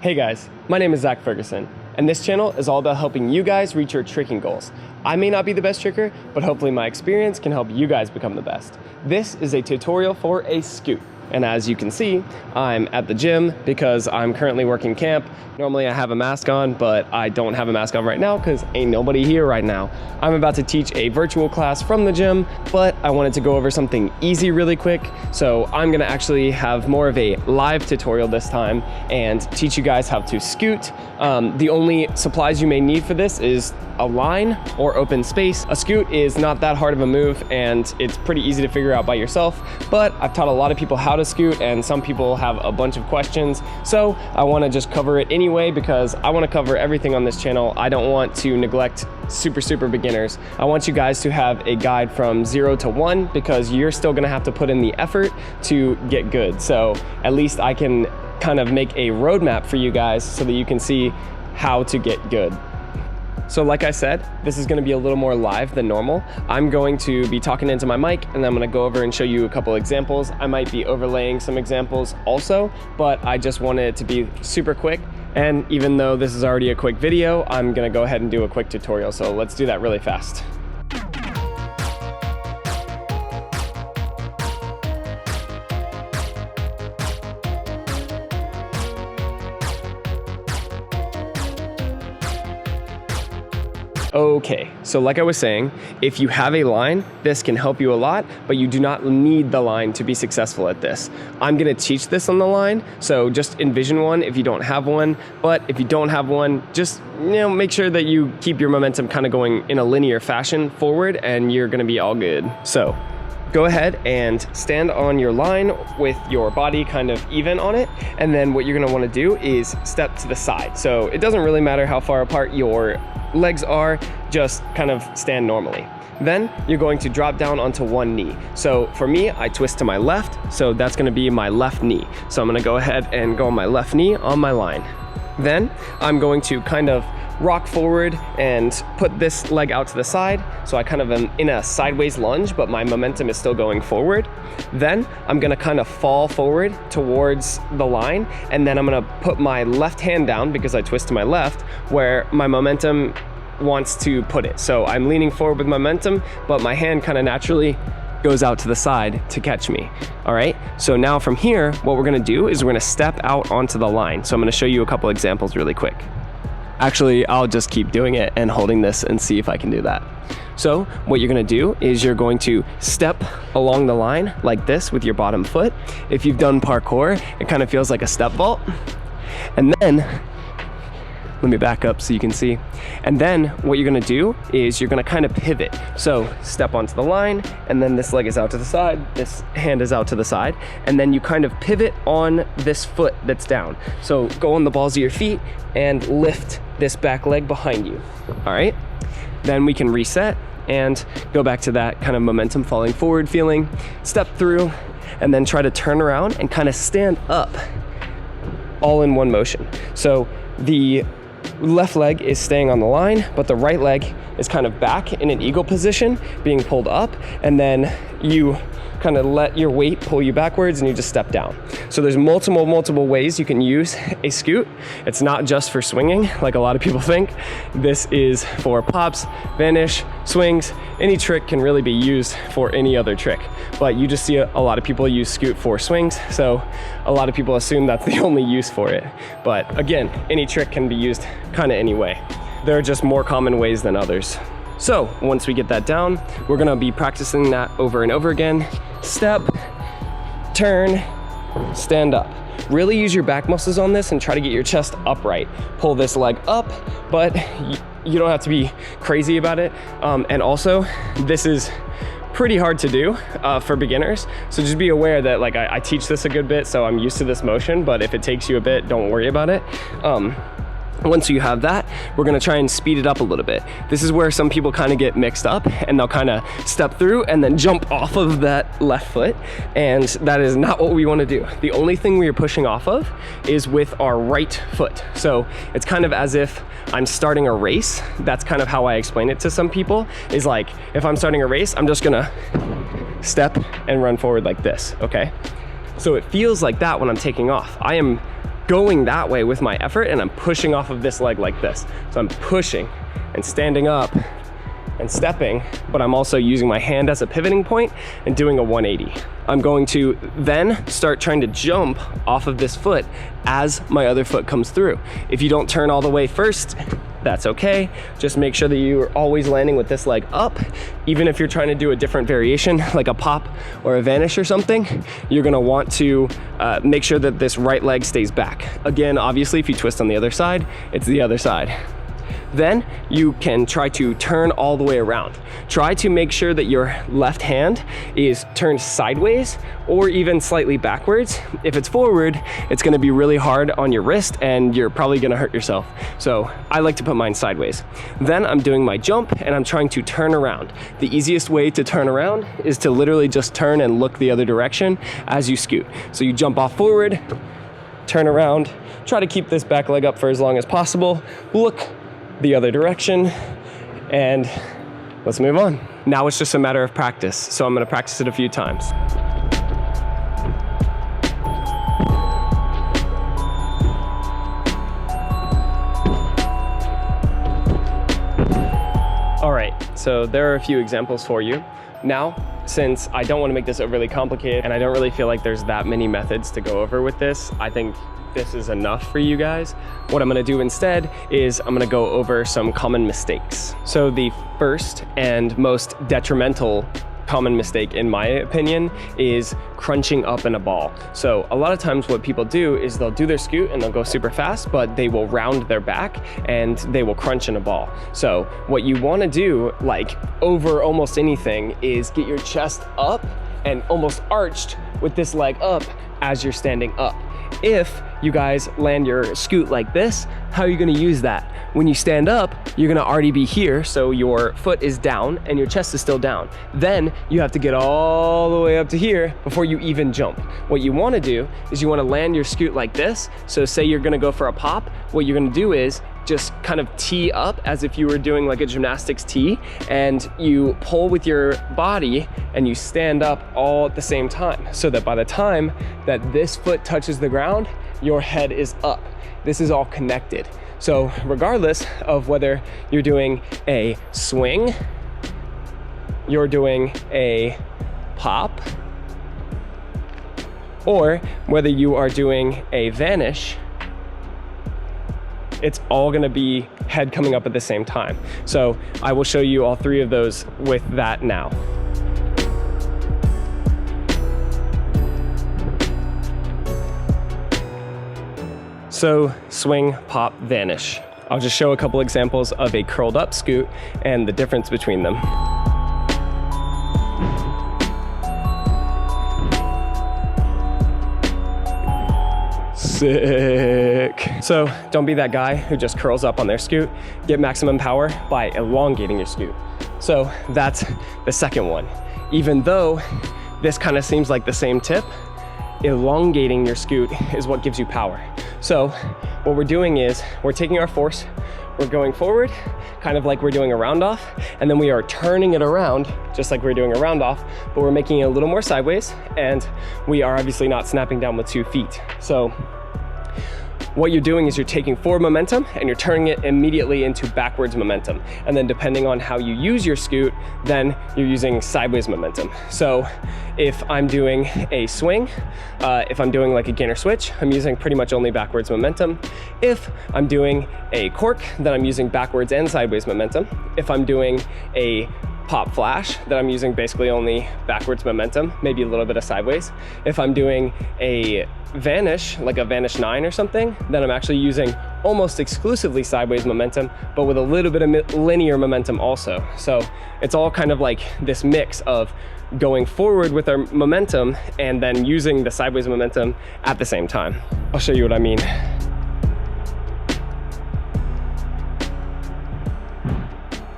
Hey guys, my name is Zach Ferguson, and this channel is all about helping you guys reach your tricking goals. I may not be the best tricker, but hopefully my experience can help you guys become the best. This is a tutorial for a scoot. And as you can see, I'm at the gym because I'm currently working camp. Normally I have a mask on, but I don't have a mask on right now because ain't nobody here right now. I'm about to teach a virtual class from the gym, but I wanted to go over something easy really quick. So I'm gonna actually have more of a live tutorial this time and teach you guys how to scoot. The only supplies you may need for this is a line or open space. A scoot is not that hard of a move and it's pretty easy to figure out by yourself, but I've taught a lot of people how to scoot and some people have a bunch of questions. So I wanna just cover it anyway because I wanna cover everything on this channel. I don't want to neglect super beginners. I want you guys to have a guide from 0 to 1 because you're still gonna have to put in the effort to get good. So at least I can kind of make a roadmap for you guys so that you can see how to get good. So like I said, this is gonna be a little more live than normal. I'm going to be talking into my mic and I'm gonna go over and show you a couple examples. I might be overlaying some examples also, but I just wanted it to be super quick. And even though this is already a quick video, I'm gonna go ahead and do a quick tutorial. So let's do that really fast. Okay, so like I was saying, if you have a line, this can help you a lot, but you do not need the line to be successful at this. I'm gonna teach this on the line, so just envision one if you don't have one, but if you don't have one, just make sure that you keep your momentum kind of going in a linear fashion forward and you're gonna be all good. So go ahead and stand on your line with your body kind of even on it. And then what you're gonna wanna do is step to the side. So it doesn't really matter how far apart your legs are, just kind of stand normally. Then you're going to drop down onto one knee. So for me, I twist to my left, so that's gonna be my left knee. So I'm gonna go ahead and go on my left knee on my line. Then I'm going to kind of rock forward and put this leg out to the side. So I kind of am in a sideways lunge, but my momentum is still going forward. Then I'm gonna kind of fall forward towards the line. And then I'm gonna put my left hand down because I twist to my left where my momentum wants to put it. So I'm leaning forward with momentum, but my hand kind of naturally goes out to the side to catch me. All right, so now from here, what we're gonna do is we're gonna step out onto the line. So I'm gonna show you a couple examples really quick. Actually, I'll just keep doing it and holding this and see if I can do that. So what you're gonna do is you're going to step along the line like this with your bottom foot. If you've done parkour, it kind of feels like a step vault. And then, let me back up so you can see. And then what you're gonna do is you're gonna kind of pivot. So step onto the line, and then this leg is out to the side, this hand is out to the side, and then you kind of pivot on this foot that's down. So go on the balls of your feet and lift this back leg behind you, all right? Then we can reset and go back to that kind of momentum falling forward feeling, step through, and then try to turn around and kind of stand up all in one motion. So the left leg is staying on the line, but the right leg is kind of back in an eagle position, being pulled up, and then you kind of let your weight pull you backwards and you just step down. So there's multiple ways you can use a scoot. It's not just for swinging like a lot of people think. This is for pops, vanish, swings. Any trick can really be used for any other trick, but you just see a lot of people use scoot for swings, so a lot of people assume that's the only use for it. But again, any trick can be used kind of any way. There are just more common ways than others. So once we get that down, we're gonna be practicing that over and over again. Step, turn, stand up. Really use your back muscles on this and try to get your chest upright. Pull this leg up, but you don't have to be crazy about it. And also, this is pretty hard to do for beginners. So just be aware that like I teach this a good bit, so I'm used to this motion, but if it takes you a bit, don't worry about it. Once you have that, we're gonna try and speed it up a little bit. This is where some people kind of get mixed up and they'll kind of step through and then jump off of that left foot. And that is not what we wanna do. The only thing we are pushing off of is with our right foot. So it's kind of as if I'm starting a race. That's kind of how I explain it to some people, is like, if I'm starting a race, I'm just gonna step and run forward like this, okay? So it feels like that when I'm taking off. I am going that way with my effort, and I'm pushing off of this leg like this. So I'm pushing and standing up and stepping, but I'm also using my hand as a pivoting point and doing a 180. I'm going to then start trying to jump off of this foot as my other foot comes through. If you don't turn all the way first, that's okay. Just make sure that you're always landing with this leg up. Even if you're trying to do a different variation, like a pop or a vanish or something, you're gonna want to make sure that this right leg stays back. Again, obviously, if you twist on the other side, it's the other side. Then you can try to turn all the way around. Try to make sure that your left hand is turned sideways or even slightly backwards. If it's forward, it's gonna be really hard on your wrist and you're probably gonna hurt yourself. So I like to put mine sideways. Then I'm doing my jump and I'm trying to turn around. The easiest way to turn around is to literally just turn and look the other direction as you scoot. So you jump off forward, turn around, try to keep this back leg up for as long as possible, look the other direction, and let's move on. Now it's just a matter of practice, so I'm gonna practice it a few times. All right, so there are a few examples for you. Now, since I don't wanna make this overly complicated and I don't really feel like there's that many methods to go over with this, I think this is enough for you guys. What I'm gonna do instead is I'm gonna go over some common mistakes. So the first and most detrimental common mistake, in my opinion, is crunching up in a ball. So a lot of times what people do is they'll do their scoot and they'll go super fast, but they will round their back and they will crunch in a ball. So what you wanna do, like over almost anything, is get your chest up and almost arched with this leg up as you're standing up. If you guys land your scoot like this, how are you gonna use that? When you stand up, you're gonna already be here, so your foot is down and your chest is still down. Then you have to get all the way up to here before you even jump. What you wanna do is you wanna land your scoot like this. So say you're gonna go for a pop, what you're gonna do is just kind of tee up as if you were doing like a gymnastics tee, and you pull with your body and you stand up all at the same time, so that by the time that this foot touches the ground, your head is up. This is all connected. So regardless of whether you're doing a swing, you're doing a pop, or whether you are doing a vanish, it's all gonna be head coming up at the same time. So I will show you all three of those with that now. So swing, pop, vanish. I'll just show a couple examples of a curled up scoot and the difference between them. Sick. So don't be that guy who just curls up on their scoot. Get maximum power by elongating your scoot. So that's the second one. Even though this kind of seems like the same tip, elongating your scoot is what gives you power. So what we're doing is we're taking our force, we're going forward, kind of like we're doing a round off, and then we are turning it around just like we're doing a round off, but we're making it a little more sideways, and we are obviously not snapping down with 2 feet. So what you're doing is you're taking forward momentum and you're turning it immediately into backwards momentum. And then depending on how you use your scoot, then you're using sideways momentum. So if I'm doing a swing, if I'm doing like a gainer switch, I'm using pretty much only backwards momentum. If I'm doing a cork, then I'm using backwards and sideways momentum. If I'm doing a pop flash, then I'm using basically only backwards momentum, maybe a little bit of sideways. If I'm doing a vanish, like a vanish 9 or something, then I'm actually using almost exclusively sideways momentum, but with a little bit of linear momentum also. So it's all kind of like this mix of going forward with our momentum and then using the sideways momentum at the same time. I'll show you what I mean.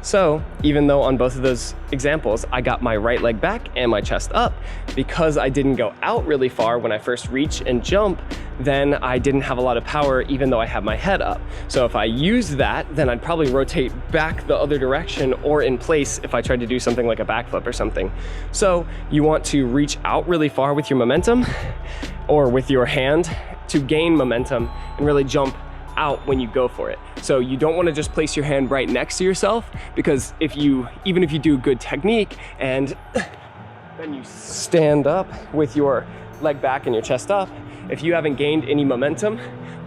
So even though on both of those examples, I got my right leg back and my chest up, because I didn't go out really far when I first reach and jump, then I didn't have a lot of power even though I have my head up. So if I use that, then I'd probably rotate back the other direction or in place if I tried to do something like a backflip or something. So you want to reach out really far with your momentum or with your hand to gain momentum and really jump out when you go for it. So you don't want to just place your hand right next to yourself, because even if you do good technique and then you stand up with your leg back and your chest up, if you haven't gained any momentum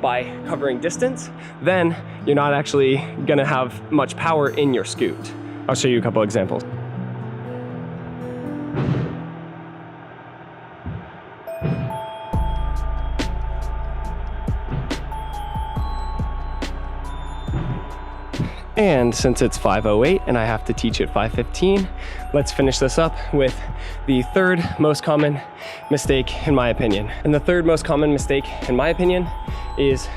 by covering distance, then you're not actually gonna have much power in your scoot. I'll show you a couple examples. And since it's 5:08 and I have to teach at 5:15, let's finish this up with the third most common mistake in my opinion. And the third most common mistake in my opinion is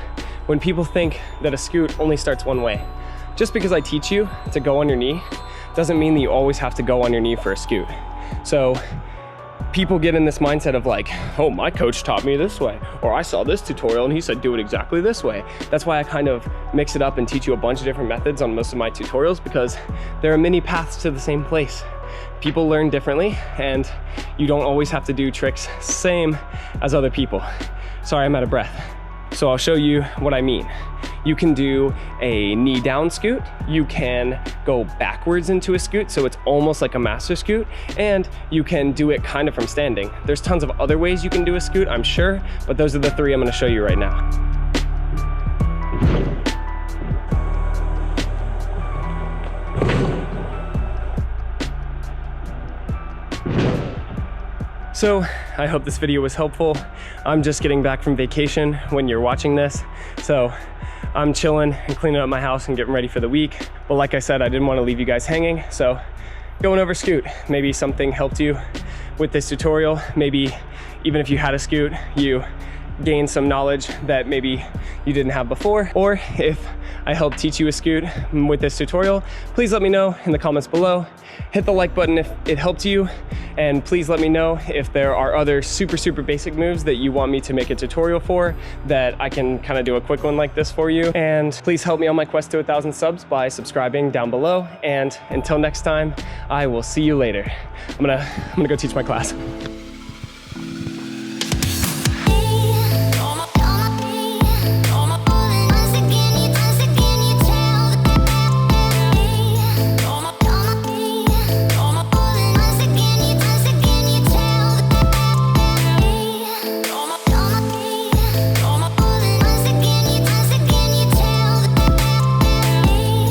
when people think that a scoot only starts one way. Just because I teach you to go on your knee doesn't mean that you always have to go on your knee for a scoot. So people get in this mindset of like, oh, my coach taught me this way, or I saw this tutorial and he said do it exactly this way. That's why I kind of mix it up and teach you a bunch of different methods on most of my tutorials, because there are many paths to the same place. People learn differently, and you don't always have to do tricks same as other people. Sorry, I'm out of breath. So I'll show you what I mean. You can do a knee down scoot. You can go backwards into a scoot, so it's almost like a master scoot, and you can do it kind of from standing. There's tons of other ways you can do a scoot, I'm sure, but those are the three I'm gonna show you right now. So I hope this video was helpful. I'm just getting back from vacation when you're watching this, so I'm chilling and cleaning up my house and getting ready for the week. But like I said, I didn't want to leave you guys hanging, so going over scoot. Maybe something helped you with this tutorial. Maybe even if you had a scoot, you gained some knowledge that maybe you didn't have before. Or if I helped teach you a scoot with this tutorial, please let me know in the comments below. Hit the like button if it helped you, and please let me know if there are other super basic moves that you want me to make a tutorial for, that I can kind of do a quick one like this for you. And please help me on my quest to 1,000 subs by subscribing down below. And until next time, I will see you later. I'm gonna go teach my class.